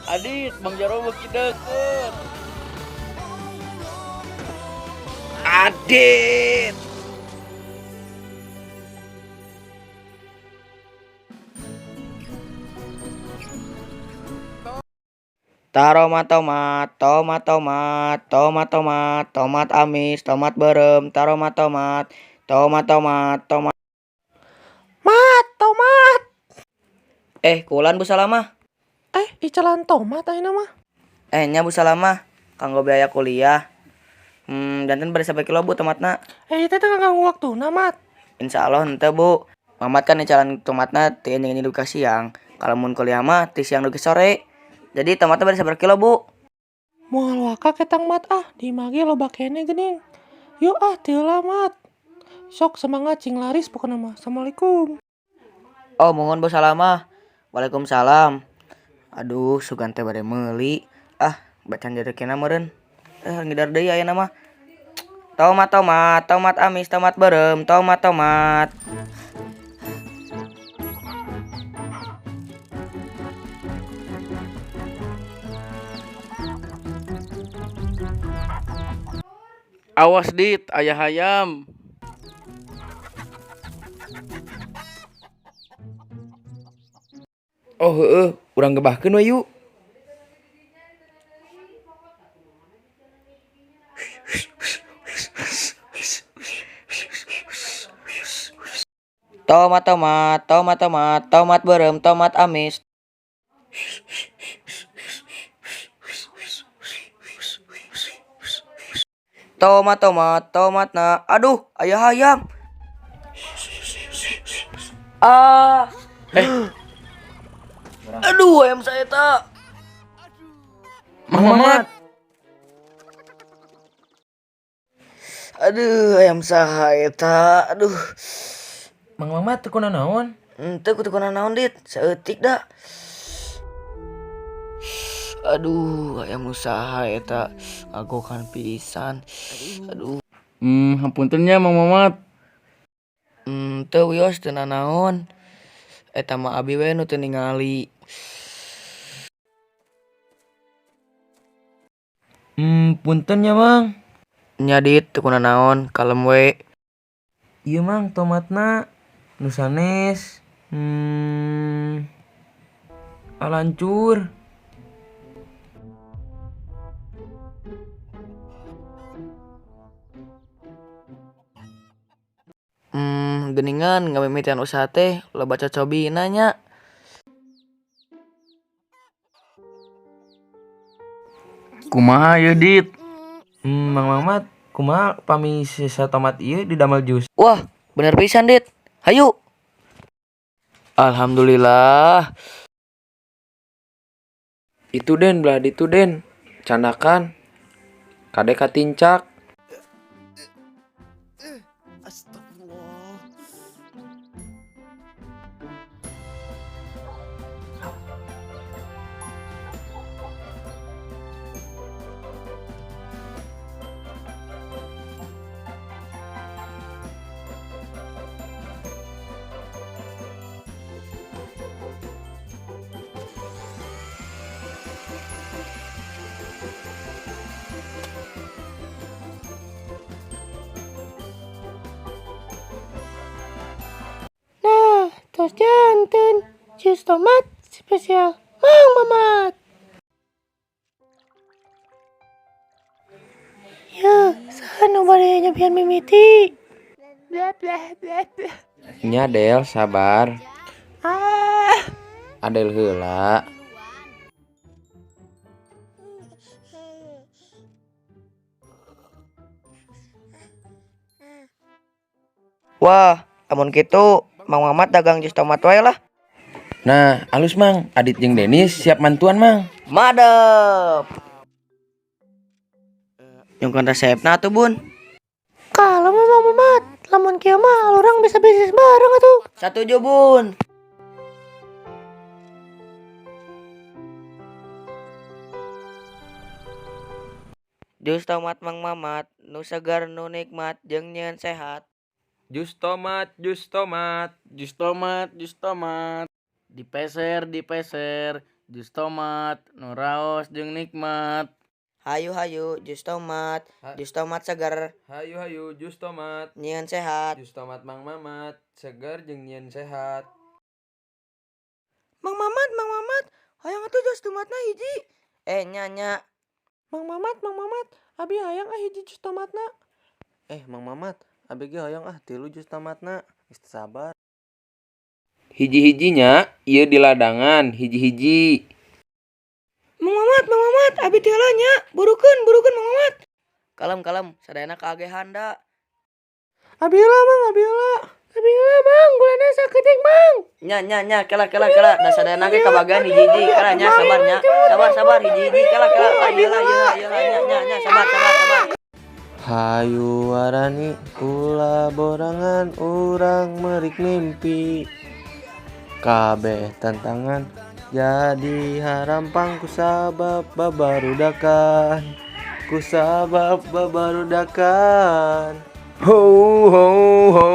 Adit, Bang Jaro beki deket. Adit. Taromat tomat, tomat tomat, tomat tomat, tomat amis, tomat berem, taromat tomat, tomat tomat, tomat. Mat, tomat. Kulan Bu Salamah. Icalan tomat ayeuna mah. Nya Bu Salamah, kanggo biaya kuliah. Janten bari sampai kilo Bu tomatna. Itu teh nganggo waktuna, Mat. Insya Allah henteu Bu. Mamat kan jalan tomatna teu nyanyi duka siang. Kalau mun kuliah mah ti siang duka sore. Jadi tomatna bari sabar kilo Bu. Moal waka ketang Mat di mage loba kene geuning. Yuk teu lah Mat. Sok semangat cing laris pokona mah. Assalamualaikum. Oh mohon Bu Salamah. Waalaikumsalam. Aduh sugan teh bade meuli. Bacan jareukna meureun. Ngidar deui ayeuna mah. Tomat tomat, tomat amis, tomat berem, tomat tomat. Awas Dit, ayah ayam. Oh urang gebahkeun we yuk. Tomat tomat, tomat tomat, tomat berem, tomat amis. Tomat tomat, tomatna. Aduh, ayah ayam. Aduh, ayam saya tak. Mang Mamat. Aduh, ayam saha eta. Aduh. Mang Mamat teu naon? Henteu kudu naon Dit, saeutik da. Aduh, ayam usaha eta ngagokan pisan. Aduh. Hampunten nya Mang Mamat. Teu wios teu nanaon. Eta mah abi we nu teu ningali. Punten ya Mang. Nya Dit teu nanaon, kalem we. Iya Mang, tomatna nu sanes. Alancur. Geningan ngamimitian usaha teh loba cocobina nya. Kumaha ya Dit? Mang Mamat, kumaha pami sisa tomat ieu didamel jus? Wah, bener pisan Dit. Hayu. Alhamdulillah. Itu Den, belah ditu Den. Candakan. Kade katincak. Astagfirullah. Tos janten, jus tomat spesial Mang Mamat. Ya, saha nu bade nyobian mimiti. Nya Del, sabar. Adel heula. Wah, amun kitu Mang Mamat dagang jus tomat wae lah. Nah, alus Mang, Adit jeung Denis siap mantuan Mang. Madep. Nyungkeun resepna atuh Bun. Kalau Mang Mamat, lamun kieu mah orang bisa bisnis bareng atuh. Satuju Bun. Jus tomat Mang Mamat, nu segar nu nikmat jeung nyieun sehat. Jus tomat, jus tomat, jus tomat, jus tomat. Dipeser, dipeser, jus tomat, nu raos jeung nikmat. Hayu jus tomat segar, Hayu jus tomat, nyieun sehat. jus tomat Mang Mamat, segar jeung nyieun sehat. Mang Mamat, hayang atuh jus tomatna hiji. Nya. Mang Mamat, abi hayang hiji jus tomatna. Mang Mamat, abi ge hoyong 3 jus tomatna. Geus teu sabar. Hiji-hijinya ieu di ladangan hiji-hiji. Mang Mamat, abi teu heula nya. Burukeun Mang Mamat. Kalem, sadayana kaagehan da. Abi heula Mang, gulana sakedik Mang. Nya, kela. Da sadayana ge kabagian hiji-hiji. Kela nya sabar nya. Sabar hiji-hiji. Kela. Iyalah, nya, sabar. Hayu warani ulah borangan urang merik mimpi. Kabeh tantangan jadi harampang kusabab babarudakan. Ho ho ho